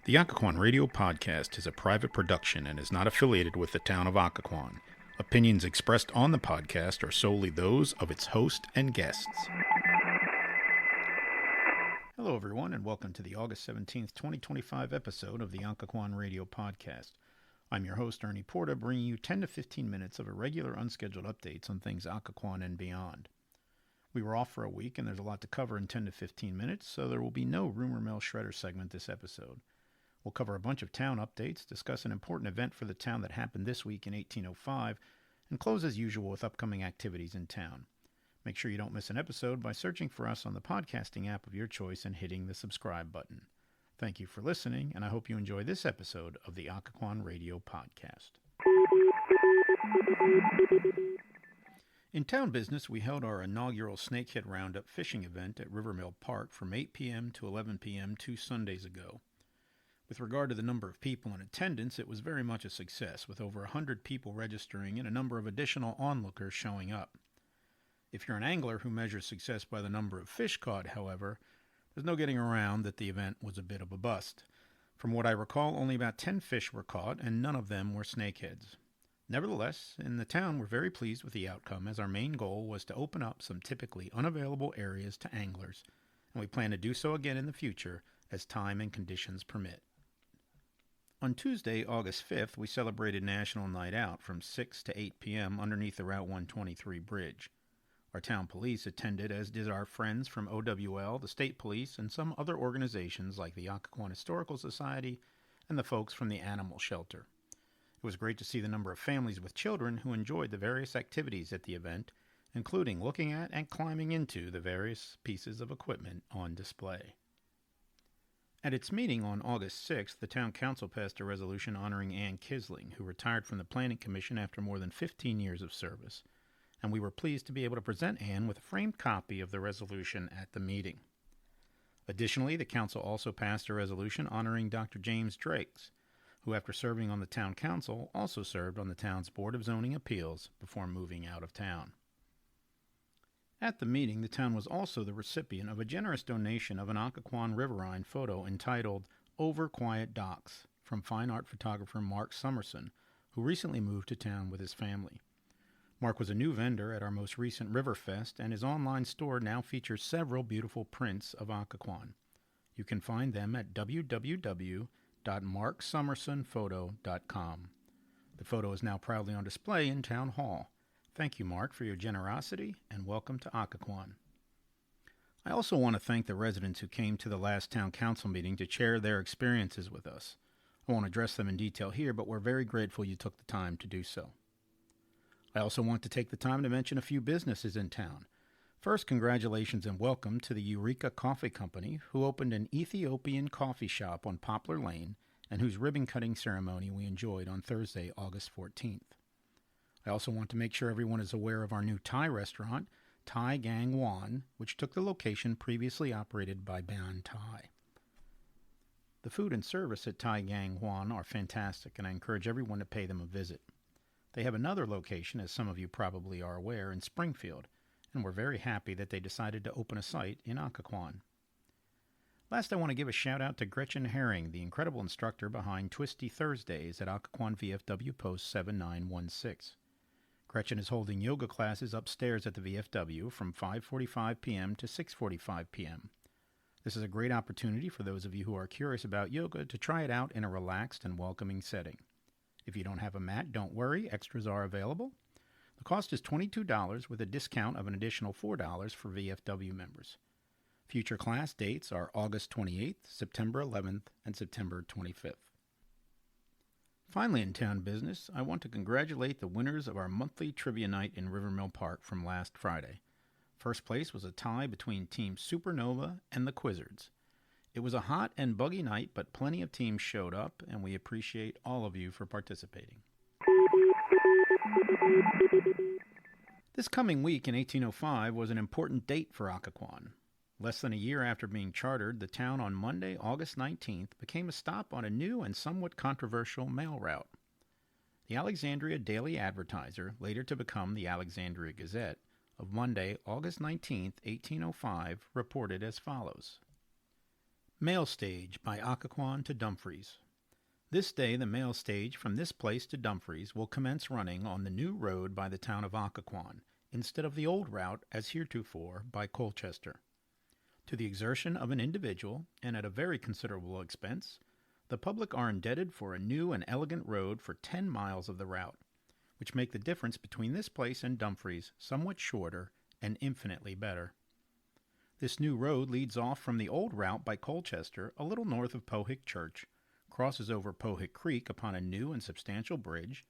The Occoquan Radio Podcast is a private production and is not affiliated with the town of Occoquan. Opinions expressed on the podcast are solely those of its host and guests. Hello, everyone, and welcome to the August 17th, 2025 episode of the Occoquan Radio Podcast. I'm your host, Ernie Porta, bringing you 10 to 15 minutes of irregular, unscheduled updates on things Occoquan and beyond. We were off for a week, and there's a lot to cover in 10 to 15 minutes, so there will be no Rumor Mill Shredder segment this episode. We'll cover a bunch of town updates, discuss an important event for the town that happened this week in 1805, and close as usual with upcoming activities in town. Make sure you don't miss an episode by searching for us on the podcasting app of your choice and hitting the subscribe button. Thank you for listening, and I hope you enjoy this episode of the Occoquan Radio Podcast. In town business, we held our inaugural Snakehead Roundup fishing event at Rivermill Park from 8 p.m. to 11 p.m. 2 Sundays ago. With regard to the number of people in attendance, it was very much a success, with over 100 people registering and a number of additional onlookers showing up. If you're an angler who measures success by the number of fish caught, however, there's no getting around that the event was a bit of a bust. From what I recall, only about 10 fish were caught, and none of them were snakeheads. Nevertheless, in the town we're very pleased with the outcome, as our main goal was to open up some typically unavailable areas to anglers, and we plan to do so again in the future as time and conditions permit. On Tuesday, August 5th, we celebrated National Night Out from 6 to 8 p.m. underneath the Route 123 bridge. Our town police attended, as did our friends from OWL, the state police, and some other organizations like the Occoquan Historical Society and the folks from the animal shelter. It was great to see the number of families with children who enjoyed the various activities at the event, including looking at and climbing into the various pieces of equipment on display. At its meeting on August 6th, the town council passed a resolution honoring Ann Kisling, who retired from the Planning Commission after more than 15 years of service, and we were pleased to be able to present Ann with a framed copy of the resolution at the meeting. Additionally, the council also passed a resolution honoring Dr. James Drakes, who, after serving on the town council, also served on the town's Board of Zoning Appeals before moving out of town. At the meeting, the town was also the recipient of a generous donation of an Occoquan riverine photo entitled Over Quiet Docks from fine art photographer Mark Summerson, who recently moved to town with his family. Mark was a new vendor at our most recent Riverfest, and his online store now features several beautiful prints of Occoquan. You can find them at www.marksummersonphoto.com. The photo is now proudly on display in Town Hall. Thank you, Mark, for your generosity, and welcome to Occoquan. I also want to thank the residents who came to the last town council meeting to share their experiences with us. I won't address them in detail here, but we're very grateful you took the time to do so. I also want to take the time to mention a few businesses in town. First, congratulations and welcome to the Eureka Coffee Company, who opened an Ethiopian coffee shop on Poplar Lane and whose ribbon-cutting ceremony we enjoyed on Thursday, August 14th. I also want to make sure everyone is aware of our new Thai restaurant, Thai Gang Wan, which took the location previously operated by Ban Thai. The food and service at Thai Gang Wan are fantastic, and I encourage everyone to pay them a visit. They have another location, as some of you probably are aware, in Springfield, and we're very happy that they decided to open a site in Occoquan. Last, I want to give a shout-out to Gretchen Herring, the incredible instructor behind Twisty Thursdays at Occoquan VFW Post 7916. Gretchen is holding yoga classes upstairs at the VFW from 5:45 p.m. to 6:45 p.m. This is a great opportunity for those of you who are curious about yoga to try it out in a relaxed and welcoming setting. If you don't have a mat, don't worry, extras are available. The cost is $22 with a discount of an additional $4 for VFW members. Future class dates are August 28th, September 11th, and September 25th. Finally, in town business, I want to congratulate the winners of our monthly trivia night in Rivermill Park from last Friday. First place was a tie between Team Supernova and the Quizzards. It was a hot and buggy night, but plenty of teams showed up, and we appreciate all of you for participating. This coming week in 1805 was an important date for Occoquan. Less than a year after being chartered, the town on Monday, August 19th, became a stop on a new and somewhat controversial mail route. The Alexandria Daily Advertiser, later to become the Alexandria Gazette, of Monday, August 19th, 1805, reported as follows. Mail Stage by Occoquan to Dumfries. This day the mail stage from this place to Dumfries will commence running on the new road by the town of Occoquan, instead of the old route as heretofore by Colchester. To the exertion of an individual, and at a very considerable expense, the public are indebted for a new and elegant road for 10 miles of the route, which make the difference between this place and Dumfries somewhat shorter and infinitely better. This new road leads off from the old route by Colchester a little north of Pohick Church, crosses over Pohick Creek upon a new and substantial bridge,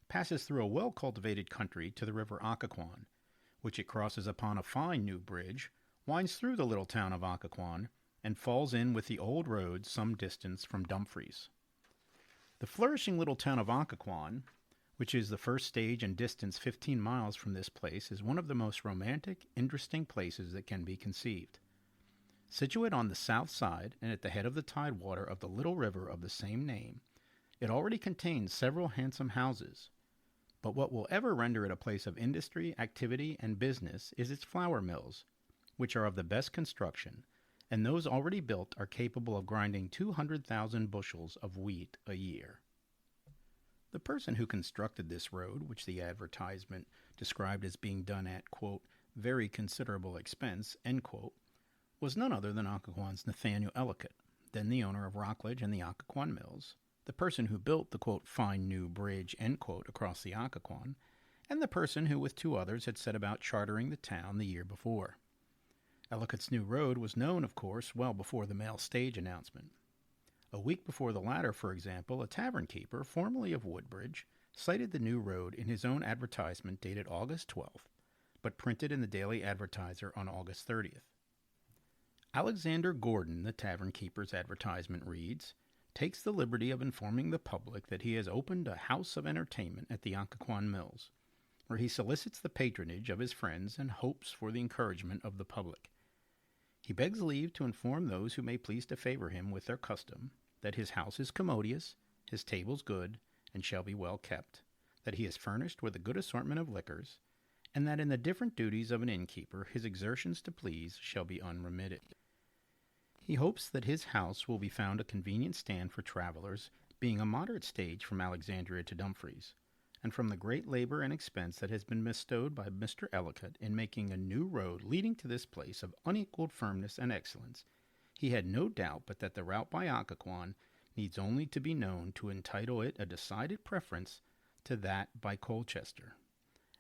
passes through a well-cultivated country to the river Occoquan, which it crosses upon a fine new bridge, winds through the little town of Occoquan, and falls in with the old road some distance from Dumfries. The flourishing little town of Occoquan, which is the first stage and distance 15 miles from this place, is one of the most romantic, interesting places that can be conceived. Situate on the south side and at the head of the tidewater of the little river of the same name, it already contains several handsome houses. But what will ever render it a place of industry, activity, and business is its flour mills, which are of the best construction, and those already built are capable of grinding 200,000 bushels of wheat a year. The person who constructed this road, which the advertisement described as being done at, quote, very considerable expense, end quote, was none other than Occoquan's Nathaniel Ellicott, then the owner of Rockledge and the Occoquan Mills, the person who built the, quote, fine new bridge, end quote, across the Occoquan, and the person who with two others had set about chartering the town the year before. Ellicott's new road was known, of course, well before the mail stage announcement. A week before the latter, for example, a tavern keeper, formerly of Woodbridge, cited the new road in his own advertisement dated August 12th, but printed in the Daily Advertiser on August 30th. Alexander Gordon, the tavern keeper's advertisement reads, takes the liberty of informing the public that he has opened a house of entertainment at the Occoquan Mills, where he solicits the patronage of his friends and hopes for the encouragement of the public. He begs leave to inform those who may please to favor him with their custom, that his house is commodious, his tables good, and shall be well kept, that he is furnished with a good assortment of liquors, and that in the different duties of an innkeeper his exertions to please shall be unremitted. He hopes that his house will be found a convenient stand for travelers, being a moderate stage from Alexandria to Dumfries, and from the great labor and expense that has been bestowed by Mr. Ellicott in making a new road leading to this place of unequaled firmness and excellence, he had no doubt but that the route by Occoquan needs only to be known to entitle it a decided preference to that by Colchester,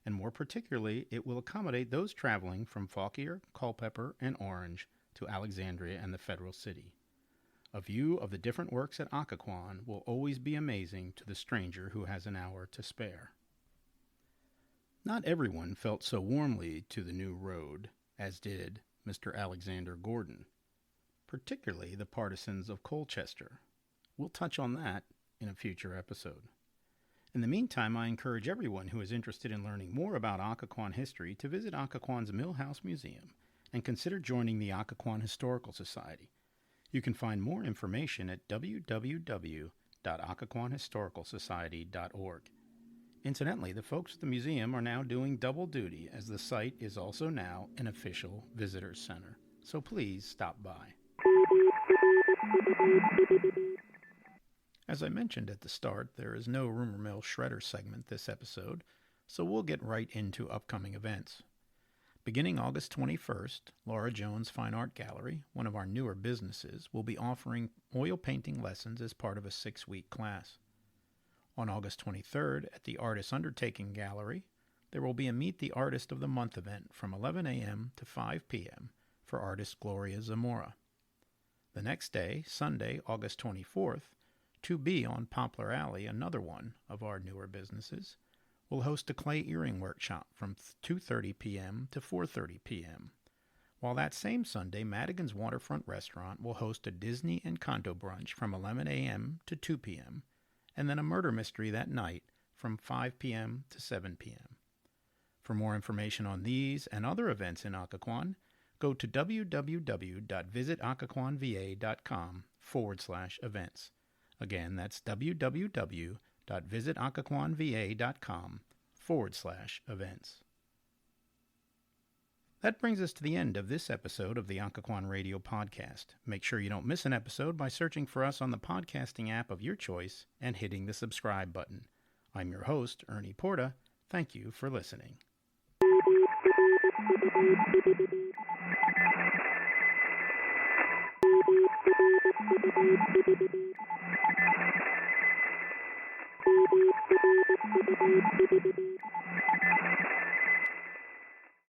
and more particularly it will accommodate those traveling from Fauquier, Culpeper, and Orange to Alexandria and the Federal City. A view of the different works at Occoquan will always be amazing to the stranger who has an hour to spare. Not everyone felt so warmly to the new road as did Mr. Alexander Gordon, particularly the partisans of Colchester. We'll touch on that in a future episode. In the meantime, I encourage everyone who is interested in learning more about Occoquan history to visit Occoquan's Millhouse Museum and consider joining the Occoquan Historical Society. You can find more information at www.occoquanhistoricalsociety.org. Incidentally, the folks at the museum are now doing double duty as the site is also now an official visitor center. So please stop by. As I mentioned at the start, there is no Rumor Mill Shredder segment this episode, so we'll get right into upcoming events. Beginning August 21st, Laura Jones Fine Art Gallery, one of our newer businesses, will be offering oil painting lessons as part of a 6-week class. On August 23rd, at the Artist Undertaking Gallery, there will be a Meet the Artist of the Month event from 11 a.m. to 5 p.m. for artist Gloria Zamora. The next day, Sunday, August 24th, 2B on Poplar Alley, another one of our newer businesses, will host a clay earring workshop from 2:30 p.m. to 4:30 p.m., while that same Sunday, Madigan's Waterfront Restaurant will host a Disney and Encanto brunch from 11 a.m. to 2 p.m., and then a murder mystery that night from 5 p.m. to 7 p.m. For more information on these and other events in Occoquan, go to www.visitoccoquanva.com/events. Again, that's www.visitoccoquanva.com/events. That brings us to the end of this episode of the Occoquan Radio Podcast. Make sure you don't miss an episode by searching for us on the podcasting app of your choice and hitting the subscribe button. I'm your host, Ernie Porta. Thank you for listening.